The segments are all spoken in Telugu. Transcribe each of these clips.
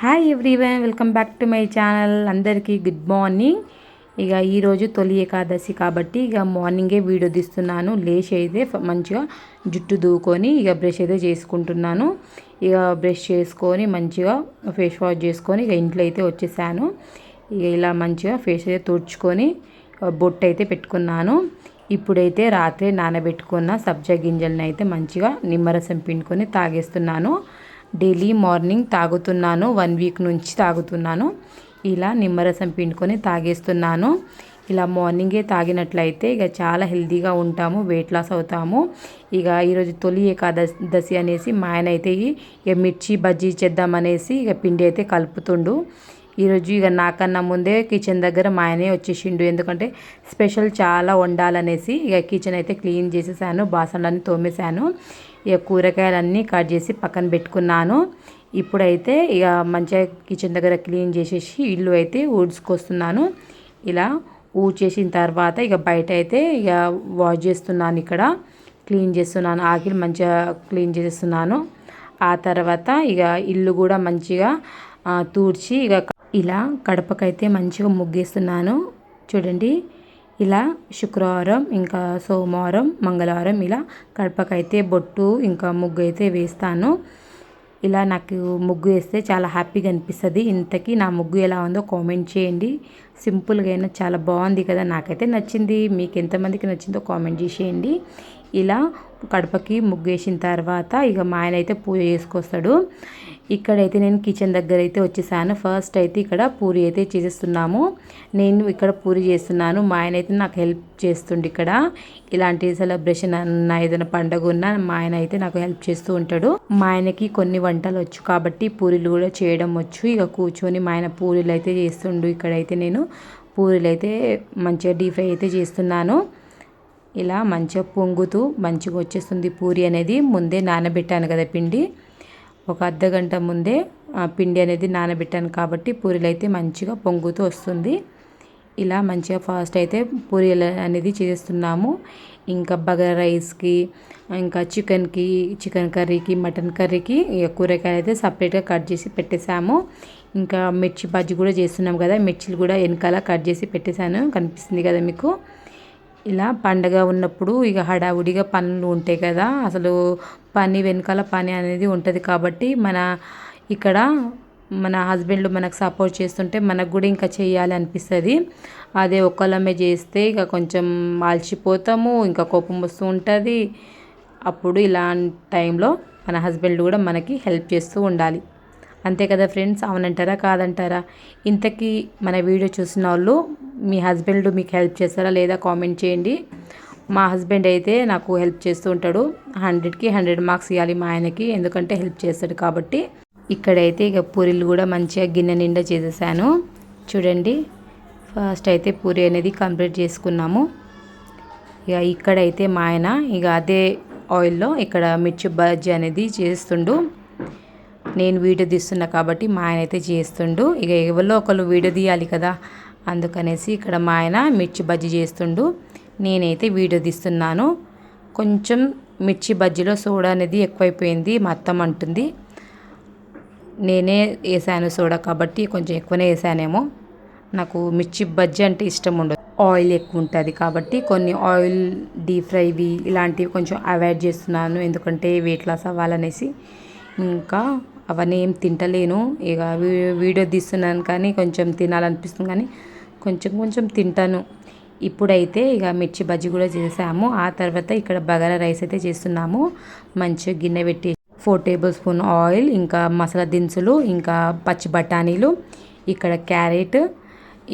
Hi everyone, welcome back to my channel. అందరికీ గుడ్ మార్నింగ్. ఇక ఈరోజు తొలి ఏకాదశి కాబట్టి ఇక మార్నింగే వీడియో తీస్తున్నాను. లేచి అయితే మంచిగా జుట్టు దూకొని ఇక బ్రష్ అయితే చేసుకుంటున్నాను. ఇక బ్రష్ చేసుకొని మంచిగా ఫేస్ వాష్ చేసుకొని ఇక ఇంట్లో అయితే వచ్చేసాను. ఇక ఇలా మంచిగా ఫేస్ అయితే తుడుచుకొని బొట్టు అయితే పెట్టుకున్నాను. ఇప్పుడైతే రాత్రి నానబెట్టుకున్న సబ్జా గింజలను అయితే మంచిగా నిమ్మరసం పిండుకొని తాగేస్తున్నాను. డైలీ మార్నింగ్ తాగుతున్నాను. 1 వీక్ నుంచి తాగుతున్నాను. ఇలా నిమ్మరసం పిండుకొని తాగేస్తున్నాను. ఇలా మార్నింగే తాగినట్లయితే ఇక చాలా హెల్తీగా ఉంటాము, వెయిట్ లాస్ అవుతాము. ఇక ఈరోజు తొలి ఏకాదశి అనేసి మా ఆయన అయితే ఇక మిర్చి బజ్జీ చేద్దామనేసి ఇక పిండి అయితే కలుపుతుండు. ఈరోజు ఇక నాకన్నా ముందే కిచెన్ దగ్గర మా ఆయనే వచ్చేసిండు. ఎందుకంటే స్పెషల్ చాలా వండాలనేసి ఇక కిచెన్ అయితే క్లీన్ చేసేసాను, బాసనలన్నీ తోమేశాను. ఇక కూరగాయలన్నీ కట్ చేసి పక్కన పెట్టుకున్నాను. ఇప్పుడైతే ఇక మంచిగా కిచెన్ దగ్గర క్లీన్ చేసేసి ఇల్లు అయితే ఊడ్చుకొస్తున్నాను. ఇలా ఊడ్చేసిన తర్వాత ఇక బయట అయితే ఇక వాష్ చేస్తున్నాను, ఇక్కడ క్లీన్ చేస్తున్నాను. ఆకిలి మంచిగా క్లీన్ చేస్తున్నాను. ఆ తర్వాత ఇక ఇల్లు కూడా మంచిగా తూడ్చి ఇక ఇలా కడపకైతే మంచిగా ముగ్గేస్తున్నాను. చూడండి, ఇలా శుక్రవారం ఇంకా సోమవారం మంగళవారం ఇలా కడపకైతే బొట్టు ఇంకా ముగ్గు అయితే వేస్తాను. ఇలా నాకు ముగ్గు వేస్తే చాలా హ్యాపీగా అనిపిస్తుంది. ఇంతకీ నా ముగ్గు ఎలా ఉందో కామెంట్ చేయండి. సింపుల్గా అయినా చాలా బాగుంది కదా, నాకైతే నచ్చింది. మీకు ఎంతమందికి నచ్చిందో కామెంట్ చేసేయండి. ఇలా కడపకి ముగ్గు వేసిన తర్వాత ఇక మా ఆయన అయితే పూజ చేసుకొస్తాడు. ఇక్కడైతే నేను కిచెన్ దగ్గర అయితే వచ్చేసాను. ఫస్ట్ అయితే ఇక్కడ పూరి అయితే చేసేస్తున్నాము. నేను ఇక్కడ పూరి చేస్తున్నాను. మా ఆయన అయితే నాకు హెల్ప్ చేస్తుండే. ఇక్కడ ఇలాంటి సెలబ్రేషన్ అన్న ఏదైనా పండుగ ఉన్నా మా ఆయన అయితే నాకు హెల్ప్ చేస్తూ ఉంటాడు. మా ఆయనకి కొన్ని వంటలు వచ్చు కాబట్టి పూరీలు కూడా చేయడం వచ్చు. ఇక కూర్చొని మా ఆయన పూరీలు అయితే చేస్తుండు. ఇక్కడైతే నేను పూరీలు అయితే మంచిగా డీప్ ఫ్రై అయితే చేస్తున్నాను. ఇలా మంచిగా పొంగుతూ మంచిగా వచ్చేస్తుంది పూరి అనేది. ముందే నానబెట్టాను కదా పిండి, ఒక అర్ధగంట ముందే పిండి అనేది నానబెట్టాను కాబట్టి పూరీలు అయితే మంచిగా పొంగుతూ వస్తుంది. ఇలా మంచిగా ఫాస్ట్ అయితే పూరీలు అనేది చేస్తున్నాము. ఇంకా బగారా రైస్కి, ఇంకా చికెన్ కర్రీకి, మటన్ కర్రీకి కూరగాయలు అయితే సపరేట్గా కట్ చేసి పెట్టేసాము. ఇంకా మిర్చి బజ్జీ కూడా చేస్తున్నాం కదా, మిర్చిలు కూడా వెనకాల కట్ చేసి పెట్టేశాను, కనిపిస్తుంది కదా మీకు. ఇలా పండగ ఉన్నప్పుడు ఇక హడావుడిగా పనులు ఉంటాయి కదా, అసలు పని వెనకాల పని అనేది ఉంటుంది కాబట్టి ఇక్కడ మన హస్బెండ్ మనకు సపోర్ట్ చేస్తుంటే మనకు కూడా ఇంకా చేయాలి అనిపిస్తుంది. అదే ఒక్కళ్ళమే చేస్తే ఇక కొంచెం అలసిపోతాము, ఇంకా కోపం వస్తూ ఉంటుంది. అప్పుడు ఇలాంటి టైంలో మన హస్బెండ్ కూడా మనకి హెల్ప్ చేస్తూ ఉండాలి. అంతే కదా ఫ్రెండ్స్, అవునంటారా కాదంటారా? ఇంతకీ మన వీడియో చూసిన వాళ్ళు మీ హస్బెండ్ మీకు హెల్ప్ చేస్తారా లేదా కామెంట్ చేయండి. మా హస్బెండ్ అయితే నాకు హెల్ప్ చేస్తూ ఉంటాడు. 100కి 100 మార్క్స్ ఇవ్వాలి మా ఆయనకి, ఎందుకంటే హెల్ప్ చేస్తాడు కాబట్టి. ఇక్కడైతే ఇక పూరీలు కూడా మంచిగా గిన్నె నిండా చేసేసాను. చూడండి, ఫస్ట్ అయితే పూరి అనేది కంప్లీట్ చేసుకున్నాము. ఇక ఇక్కడైతే మా ఆయన ఇక అదే ఆయిల్లో ఇక్కడ మిర్చి బజ్జీ అనేది చేస్తుండు. నేను వీడియో తీస్తున్నా కాబట్టి మా ఆయన అయితే చేస్తుండు. ఇక ఎవరో ఒకరు వీడియో తీయాలి కదా, అందుకనేసి ఇక్కడ మా ఆయన మిర్చి బజ్జీ చేస్తుండు, నేనైతే వీడియో తీస్తున్నాను. కొంచెం మిర్చి బజ్జీలో సోడా అనేది ఎక్కువైపోయింది, మా అత్తమ్మ అంటుంది. నేనే వేసాను సోడా కాబట్టి కొంచెం ఎక్కువనే వేసానేమో. నాకు మిర్చి బజ్జీ అంటే ఇష్టం ఉండదు, ఆయిల్ ఎక్కువ ఉంటుంది కాబట్టి కొన్ని ఆయిల్ డీప్ ఫ్రైవి ఇలాంటివి కొంచెం అవాయిడ్ చేస్తున్నాను, ఎందుకంటే వెయిట్ లాస్ అవ్వాలనేసి. ఇంకా అవన్నీ ఏం తింటలేను. ఇక వీడియో తీస్తున్నాను కానీ కొంచెం తినాలనిపిస్తుంది, కానీ కొంచెం తింటాను. ఇప్పుడైతే ఇక మిర్చి బజ్జీ కూడా చేసాము. ఆ తర్వాత ఇక్కడ బగారా రైస్ అయితే చేస్తున్నాము. మంచిగా గిన్నె పెట్టి 4 టేబుల్ స్పూన్ ఆయిల్, ఇంకా మసాలా దినుసులు, ఇంకా పచ్చి బఠానీలు, ఇక్కడ క్యారెట్,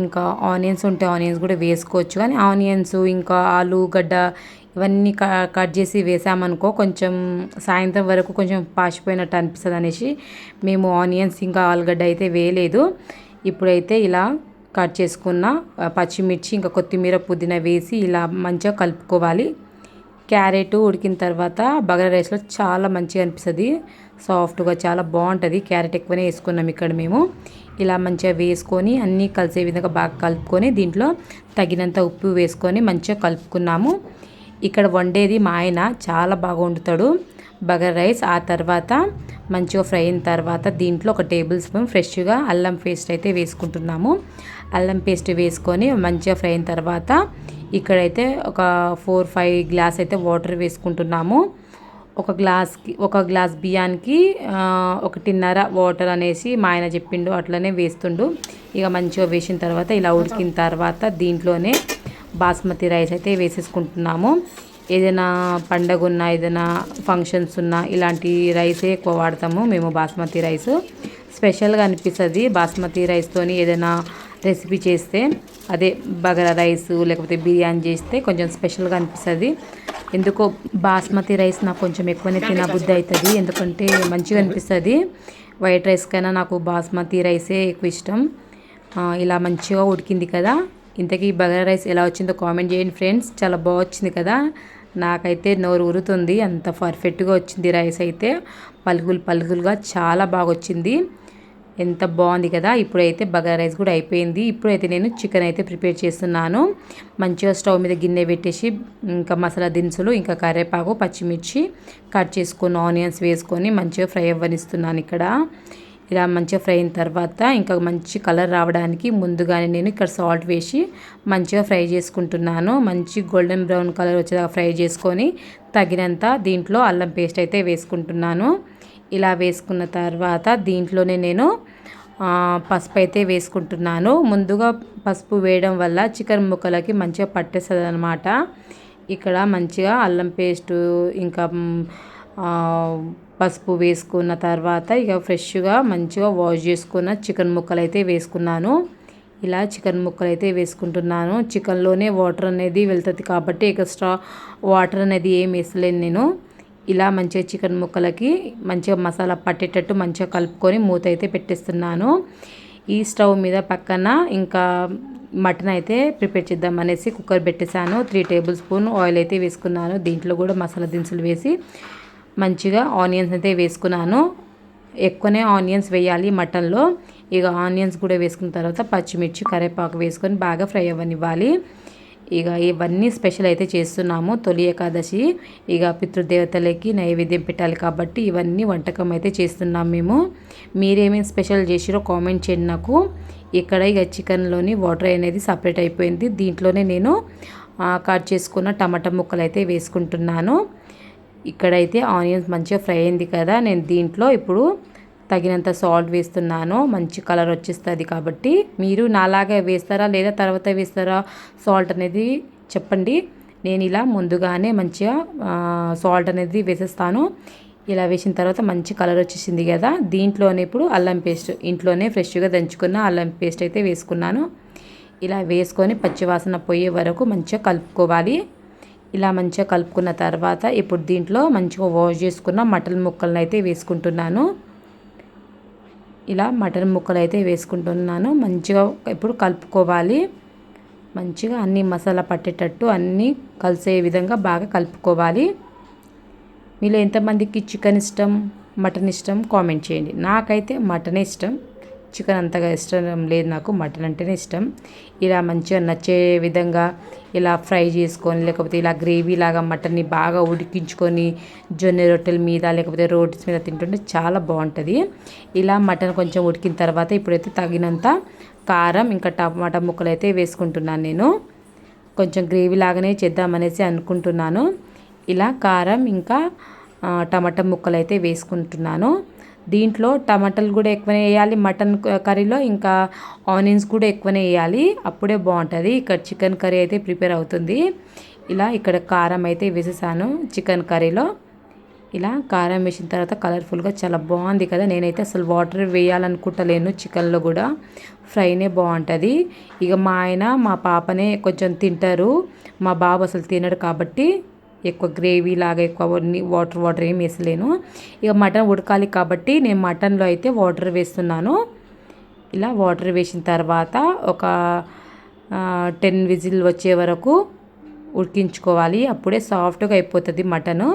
ఇంకా ఆనియన్స్ ఉంటే ఆనియన్స్ కూడా వేసుకోవచ్చు. కానీ ఆనియన్స్ ఇంకా ఆలుగడ్డ ఇవన్నీ కట్ చేసి వేసామనుకో కొంచెం సాయంత్రం వరకు కొంచెం పాసిపోయినట్టు అనిపిస్తుంది అనేసి మేము ఆనియన్స్ ఇంకా ఆలుగడ్డ అయితే వేయలేదు. ఇప్పుడైతే ఇలా కట్ చేసుకున్న పచ్చిమిర్చి ఇంకా కొత్తిమీర పుదీనా వేసి ఇలా మంచిగా కలుపుకోవాలి. క్యారెట్ ఉడికిన తర్వాత బగారా రైస్లో చాలా మంచిగా అనిపిస్తుంది, సాఫ్ట్గా చాలా బాగుంటుంది. క్యారెట్ ఎక్కువనే వేసుకున్నాం ఇక్కడ మేము. ఇలా మంచిగా వేసుకొని అన్నీ కలిసే విధంగా బాగా కలుపుకొని దీంట్లో తగినంత ఉప్పు వేసుకొని మంచిగా కలుపుకున్నాము. ఇక్కడ వండేది మా ఆయన చాలా బాగా వండుతాడు. Bugger rice. ఆ తర్వాత మంచిగా ఫ్రై అయిన తర్వాత దీంట్లో ఒక టేబుల్ స్పూన్ ఫ్రెష్గా అల్లం పేస్ట్ అయితే వేసుకుంటున్నాము. అల్లం పేస్ట్ వేసుకొని మంచిగా ఫ్రై అయిన తర్వాత ఇక్కడైతే ఒక 4-5 గ్లాస్ అయితే వాటర్ వేసుకుంటున్నాము. ఒక గ్లాస్ బియ్యానికి 1.5 వాటర్ అనేసి మా ఆయన చెప్పిండు, అట్లనే వేస్తుండు. ఇక మంచిగా వేసిన తర్వాత ఇలా ఉడికిన తర్వాత దీంట్లోనే బాస్మతి రైస్ అయితే వేసేసుకుంటున్నాము. ఏదైనా పండగ ఉన్నా, ఏదైనా ఫంక్షన్స్ ఉన్నా ఇలాంటి రైసే ఎక్కువ వాడతాము మేము. బాస్మతి రైస్ స్పెషల్గా అనిపిస్తుంది. బాస్మతి రైస్తోని ఏదైనా రెసిపీ చేస్తే, అదే బగారా రైస్ లేకపోతే బిర్యానీ చేస్తే కొంచెం స్పెషల్గా అనిపిస్తుంది. ఎందుకో బాస్మతి రైస్ నాకు కొంచెం ఎక్కువనే తినబుద్ధి అవుతుంది, ఎందుకంటే మంచిగా అనిపిస్తుంది. వైట్ రైస్ కైనా నాకు బాస్మతి రైసే ఎక్కువ ఇష్టం. ఇలా మంచిగా ఉడికింది కదా. ఇంతకీ బగారా రైస్ ఎలా వచ్చిందో కామెంట్ చేయండి ఫ్రెండ్స్. చాలా బాగా వచ్చింది కదా. నాకైతే నోరు ఊరుతుంది, అంత పర్ఫెక్ట్గా వచ్చింది రైస్ అయితే. పలుకులుగా చాలా బాగా వచ్చింది. ఎంత బాగుంది కదా. ఇప్పుడైతే బగారా రైస్ కూడా అయిపోయింది. ఇప్పుడైతే నేను చికెన్ అయితే ప్రిపేర్ చేస్తున్నాను. మంచిగా స్టవ్ మీద గిన్నె పెట్టేసి ఇంకా మసాలా దినుసులు, ఇంకా కరివేపాకు, పచ్చిమిర్చి కట్ చేసుకొని ఆనియన్స్ వేసుకొని మంచిగా ఫ్రై అవ్వనిస్తున్నాను ఇక్కడ. ఇలా మంచిగా ఫ్రై అయిన తర్వాత ఇంకా మంచి కలర్ రావడానికి ముందుగానే నేను ఇక్కడ సాల్ట్ వేసి మంచిగా ఫ్రై చేసుకుంటున్నాను. మంచి గోల్డెన్ బ్రౌన్ కలర్ వచ్చేదాకా ఫ్రై చేసుకొని తగినంత దీంట్లో అల్లం పేస్ట్ అయితే వేసుకుంటున్నాను. ఇలా వేసుకున్న తర్వాత దీంట్లోనే నేను పసుపు అయితే వేసుకుంటున్నాను. ముందుగా పసుపు వేయడం వల్ల చికెన్ ముక్కలకి మంచిగా పట్టేస్తుంది అనమాట. ఇక్కడ మంచిగా అల్లం పేస్టు ఇంకా పసుపు వేసుకున్న తర్వాత ఇక ఫ్రెష్గా మంచిగా వాష్ చేసుకున్న చికెన్ ముక్కలు అయితే వేసుకున్నాను. ఇలా చికెన్ ముక్కలు అయితే వేసుకుంటున్నాను. చికెన్లోనే వాటర్ అనేది వెళ్తుంది కాబట్టి ఎక్స్ట్రా వాటర్ అనేది ఏం వేసలేను నేను. ఇలా మంచిగా చికెన్ ముక్కలకి మంచిగా మసాలా పట్టేటట్టు మంచిగా కలుపుకొని మూత అయితే పెట్టేస్తున్నాను. ఈ స్టవ్ మీద పక్కన ఇంకా మటన్ అయితే ప్రిపేర్ చేద్దాం అనేసి కుక్కర్ పెట్టేశాను. 3 టేబుల్ స్పూన్ ఆయిల్ అయితే వేసుకున్నాను. దీంట్లో కూడా మసాలా దినుసులు వేసి మంచిగా ఆనియన్స్ అయితే వేసుకున్నాను. ఎక్కువనే ఆనియన్స్ వేయాలి మటన్లో. ఇక ఆనియన్స్ కూడా వేసుకున్న తర్వాత పచ్చిమిర్చి, కరివేపాకు వేసుకొని బాగా ఫ్రై అవ్వనివ్వాలి. ఇక ఇవన్నీ స్పెషల్ అయితే చేస్తున్నాము. తొలి ఏకాదశి ఇక పితృదేవతలకి నైవేద్యం పెట్టాలి కాబట్టి ఇవన్నీ వంటకం అయితే చేస్తున్నాం మేము. మీరేమేమి స్పెషల్ చేసిరో కామెంట్ చేయండి నాకు. ఇక్కడ ఇక చికెన్లోని వాటర్ అనేది సపరేట్ అయిపోయింది. దీంట్లోనే నేను కట్ చేసుకున్న టమాటా ముక్కలు అయితే వేసుకుంటున్నాను. ఇక్కడైతే ఆనియన్స్ మంచిగా ఫ్రై అయింది కదా. నేను దీంట్లో ఇప్పుడు తగినంత సాల్ట్ వేస్తున్నాను. మంచి కలర్ వచ్చేస్తుంది కాబట్టి మీరు నాలాగే వేస్తారా లేదా తర్వాత వేస్తారా సాల్ట్ అనేది చెప్పండి. నేను ఇలా ముందుగానే మంచిగా సాల్ట్ అనేది వేసేస్తాను. ఇలా వేసిన తర్వాత మంచి కలర్ వచ్చేసింది కదా. దీంట్లోనే ఇప్పుడు అల్లం పేస్ట్, ఇంట్లోనే ఫ్రెష్గా దంచుకున్న అల్లం పేస్ట్ అయితే వేసుకున్నాను. ఇలా వేసుకొని పచ్చివాసన పోయే వరకు మంచిగా కలుపుకోవాలి. ఇలా మంచిగా కలుపుకున్న తర్వాత ఇప్పుడు దీంట్లో మంచిగా వాష్ చేసుకున్న మటన్ ముక్కలను అయితే వేసుకుంటున్నాను. ఇలా మటన్ ముక్కలు అయితే వేసుకుంటున్నాను. మంచిగా ఇప్పుడు కలుపుకోవాలి. మంచిగా అన్ని మసాలా పట్టేటట్టు అన్నీ కలిసే విధంగా బాగా కలుపుకోవాలి. మీలో ఎంతమందికి చికెన్ ఇష్టం, మటన్ ఇష్టం కామెంట్ చేయండి. నాకైతే మటనే ఇష్టం, చికెన్ అంతగా ఇష్టం లేదు నాకు. మటన్ అంటేనే ఇష్టం. ఇలా మంచిగా నచ్చే విధంగా ఇలా ఫ్రై చేసుకొని లేకపోతే ఇలా గ్రేవీ లాగా మటన్ని బాగా ఉడికించుకొని జొన్న రొట్టెల మీద లేకపోతే రోటీస్ మీద తింటుంటే చాలా బాగుంటుంది. ఇలా మటన్ కొంచెం ఉడికిన తర్వాత ఇప్పుడైతే తగినంత కారం ఇంకా టమాటా ముక్కలు అయితే వేసుకుంటున్నాను. నేను కొంచెం గ్రేవీ లాగానే చేద్దామనేసి అనుకుంటున్నాను. ఇలా కారం ఇంకా టమాటా ముక్కలు అయితే వేసుకుంటున్నాను. దీంట్లో టమాటాలు కూడా ఎక్కువనే వేయాలి మటన్ కర్రీలో, ఇంకా ఆనియన్స్ కూడా ఎక్కువనే వేయాలి, అప్పుడే బాగుంటుంది. ఇక్కడ చికెన్ కర్రీ అయితే ప్రిపేర్ అవుతుంది. ఇలా ఇక్కడ కారం అయితే వేసేసాను చికెన్ కర్రీలో. ఇలా కారం వేసిన తర్వాత కలర్ఫుల్గా చాలా బాగుంది కదా. నేనైతే అసలు వాటర్ వేయాలనుకుంటలేను చికెన్లో కూడా, ఫ్రైనే బాగుంటుంది. ఇక మా ఆయన మా పాపనే కొంచెం తింటారు, మా బాబు అసలు తినడు కాబట్టి ఎక్కువ గ్రేవీ లాగా ఎక్కువ వాటర్ ఏం వేసలేను. ఇక మటన్ ఉడకాలి కాబట్టి నేను మటన్లో అయితే వాటర్ వేస్తున్నాను. ఇలా వాటర్ వేసిన తర్వాత ఒక 10 విజిల్ వచ్చే వరకు ఉడికించుకోవాలి, అప్పుడే సాఫ్ట్గా అయిపోతుంది మటను.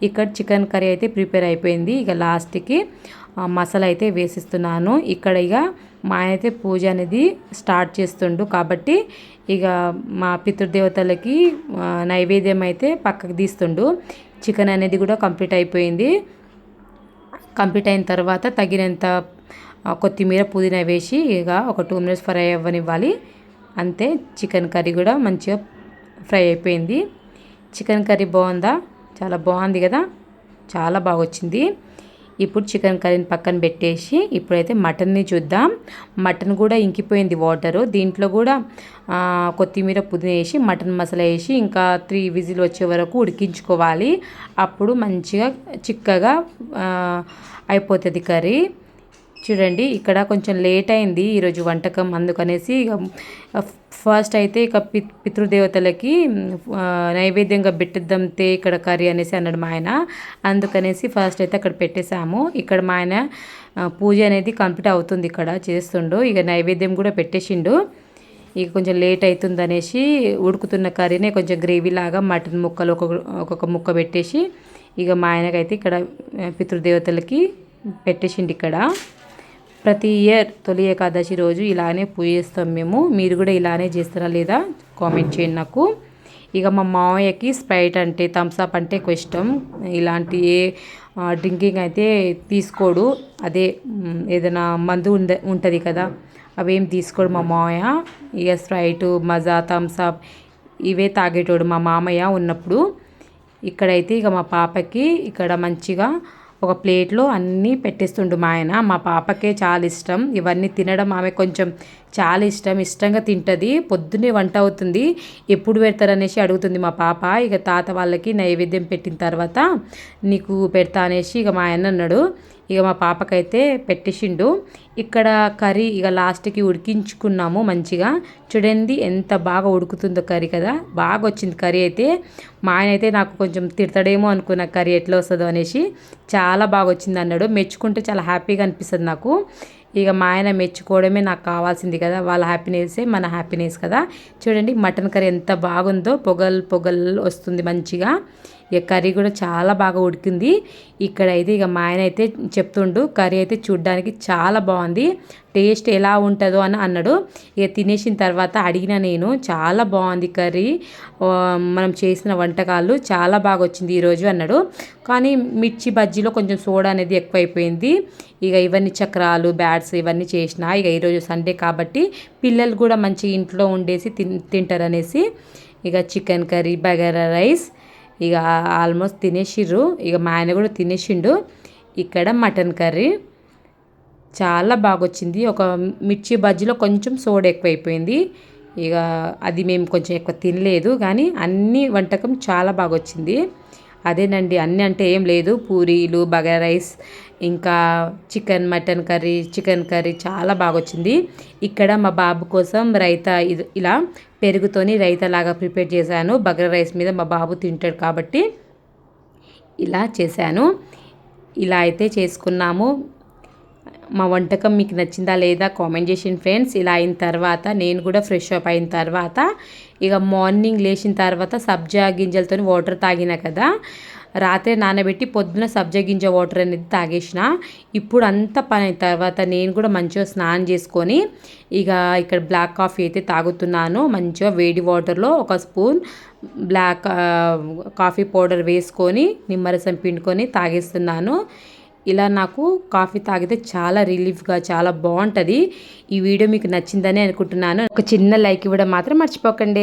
ఇక్కడ చికెన్ కర్రీ అయితే ప్రిపేర్ అయిపోయింది. ఇక లాస్ట్కి మసాలా అయితే వేసిస్తున్నాను. ఇక్కడ ఇక మా ఆయన అయితే పూజ అనేది స్టార్ట్ చేస్తుండు కాబట్టి ఇక మా పితృదేవతలకి నైవేద్యం అయితే పక్కకు తీస్తుండు. చికెన్ అనేది కూడా కంప్లీట్ అయిపోయింది. కంప్లీట్ అయిన తర్వాత తగినంత కొత్తిమీర పుదీనా వేసి ఇక ఒక 2 మినిట్స్ ఫ్రై అవ్వనివ్వాలి. అంతే, చికెన్ కర్రీ కూడా మంచిగా ఫ్రై అయిపోయింది. చికెన్ కర్రీ బాగుందా? చాలా బాగుంది కదా, చాలా బాగా వచ్చింది. ఇప్పుడు చికెన్ కర్రీని పక్కన పెట్టేసి ఇప్పుడైతే మటన్ని చూద్దాం. మటన్ కూడా ఇంకిపోయింది వాటరు. దీంట్లో కూడా కొత్తిమీర పుదీనా వేసి మటన్ మసాలా వేసి ఇంకా 3 విజిల్ వచ్చే వరకు ఉడికించుకోవాలి. అప్పుడు మంచిగా చిక్కగా అయిపోతుంది కర్రీ. చూడండి, ఇక్కడ కొంచెం లేట్ అయింది ఈరోజు వంటకం. అందుకనేసి ఇక ఫస్ట్ అయితే ఇక పితృదేవతలకి నైవేద్యంగా పెట్టిద్దాంతే ఇక్కడ కర్రీ అనేసి అన్నాడు మా ఆయన. అందుకనేసి ఫస్ట్ అయితే అక్కడ పెట్టేశాము. ఇక్కడ మా ఆయన పూజ అనేది కంప్లీట్ అవుతుంది, ఇక్కడ చేస్తుండు. ఇక నైవేద్యం కూడా పెట్టేసిండు. ఇక కొంచెం లేట్ అవుతుంది అనేసి ఉడుకుతున్న కర్రీనే కొంచెం గ్రేవీ లాగా మటన్ ముక్కలు ఒక్కొక్క ముక్క పెట్టేసి ఇక మా ఆయనకైతే ఇక్కడ పితృదేవతలకి పెట్టేసిండు. ఇక్కడ ప్రతి ఇయర్ తొలి ఏకాదశి రోజు ఇలానే పూజ చేస్తాం మేము. మీరు కూడా ఇలానే చేస్తారా లేదా కామెంట్ చేయండి నాకు. ఇక మా మావయ్యకి స్ప్రైట్ అంటే థమ్స్ అప్ అంటే ఎక్కువ ఇష్టం. ఇలాంటి ఏ డ్రింకింగ్ అయితే తీసుకోడు. అదే ఏదైనా మందు ఉంటుంది కదా, అవేం తీసుకోడు మా మావయ్య. ఇక స్ప్రైట్, మజా, థమ్స్ అప్ ఇవే తాగేటోడు మా మామయ్య ఉన్నప్పుడు. ఇక్కడైతే ఇక మా పాపకి ఇక్కడ మంచిగా ఒక ప్లేట్లో అన్నీ పెట్టేస్తుండు మా ఆయన. మా పాపకే చాలా ఇష్టం ఇవన్నీ తినడం. ఆమె కొంచెం చాలా ఇష్టంగా తింటుంది. పొద్దున్నే వంట అవుతుంది, ఎప్పుడు పెడతారనేసి అడుగుతుంది మా పాప. ఇక తాత వాళ్ళకి నైవేద్యం పెట్టిన తర్వాత నీకు పెడతా అనేసి ఇక మా ఆయన అన్నాడు. ఇక మా పాపకైతే పెట్టేసిండు. ఇక్కడ కర్రీ ఇక లాస్ట్కి ఉడికించుకున్నాము మంచిగా. చూడండి ఎంత బాగా ఉడుకుతుందో కర్రీ కదా, బాగా వచ్చింది కర్రీ అయితే. మా ఆయన అయితే నాకు కొంచెం తిడతాడేమో అనుకున్న కర్రీ ఎట్లా వస్తుందో అనేసి. చాలా బాగా వచ్చింది అన్నాడు. మెచ్చుకుంటే చాలా హ్యాపీగా అనిపిస్తుంది నాకు. ఇక మా ఆయన మెచ్చుకోవడమే నాకు కావాల్సింది కదా, వాళ్ళ హ్యాపీనెస్సే మన హ్యాపీనెస్ కదా. చూడండి మటన్ కర్రీ ఎంత బాగుందో, పొగల్ వస్తుంది మంచిగా. ఇక కర్రీ కూడా చాలా బాగా ఉడికింది. ఇక్కడైతే ఇక మా ఆయన అయితే చెప్తుండు కర్రీ అయితే చూడ్డానికి చాలా బాగుంది, టేస్ట్ ఎలా ఉంటుందో అని అన్నాడు. ఇక తినేసిన తర్వాత అడిగిన నేను, చాలా బాగుంది కర్రీ, మనం చేసిన వంటకాలు చాలా బాగా వచ్చింది ఈరోజు అన్నాడు. కానీ మిర్చి బజ్జీలో కొంచెం సోడా అనేది ఎక్కువైపోయింది. ఇక ఇవన్నీ చక్రాలు, బ్యాట్స్ ఇవన్నీ చేసిన. ఇక ఈరోజు సండే కాబట్టి పిల్లలు కూడా మంచిగా ఇంట్లో ఉండేసి తింటారనేసి ఇక చికెన్ కర్రీ, బగారా రైస్ ఇక ఆల్మోస్ట్ తినేసిర్రు. ఇక మా ఆయన కూడా తినేసిండు. ఇక్కడ మటన్ కర్రీ చాలా బాగా వచ్చింది. ఒక మిర్చి బజ్జీలో కొంచెం సోడా ఎక్కువైపోయింది. ఇక అది మేము కొంచెం ఎక్కువ తినలేదు, కానీ అన్ని వంటకం చాలా బాగా వచ్చింది. అదేనండి, అన్నీ అంటే ఏం లేదు, పూరీలు, బగారా రైస్, ఇంకా మటన్ కర్రీ, చికెన్ కర్రీ చాలా బాగా వచ్చింది. ఇక్కడ మా బాబు కోసం రైతా ఇలా పెరుగుతోని రైతాలాగా ప్రిపేర్ చేశాను. బగారా రైస్ మీద మా బాబు తింటాడు కాబట్టి ఇలా చేశాను. ఇలా అయితే చేసుకున్నాము. మా వంటకం మీకు నచ్చిందా లేదా కామెంట్ చేసిన ఫ్రెండ్స్. ఇలా అయిన తర్వాత నేను కూడా ఫ్రెష్ అప్ అయిన తర్వాత ఇక మార్నింగ్ లేచిన తర్వాత సబ్జా గింజలతో వాటర్ తాగిన కదా, రాత్రి నానబెట్టి పొద్దున సబ్జా గింజ వాటర్ అనేది తాగేసిన. ఇప్పుడు అంతా పని అయిన తర్వాత నేను కూడా మంచిగా స్నానం చేసుకొని ఇక ఇక్కడ బ్లాక్ కాఫీ అయితే తాగుతున్నాను. మంచిగా వేడి వాటర్లో ఒక స్పూన్ బ్లాక్ కాఫీ పౌడర్ వేసుకొని నిమ్మరసం పిండుకొని తాగేస్తున్నాను. ఇలా నాకు కాఫీ తాగితే చాలా రిలీఫ్గా చాలా బాగుంటుంది. ఈ వీడియో మీకు నచ్చిందని అనుకుంటున్నాను. ఒక చిన్న లైక్ ఇవ్వడం మాత్రం మర్చిపోకండి.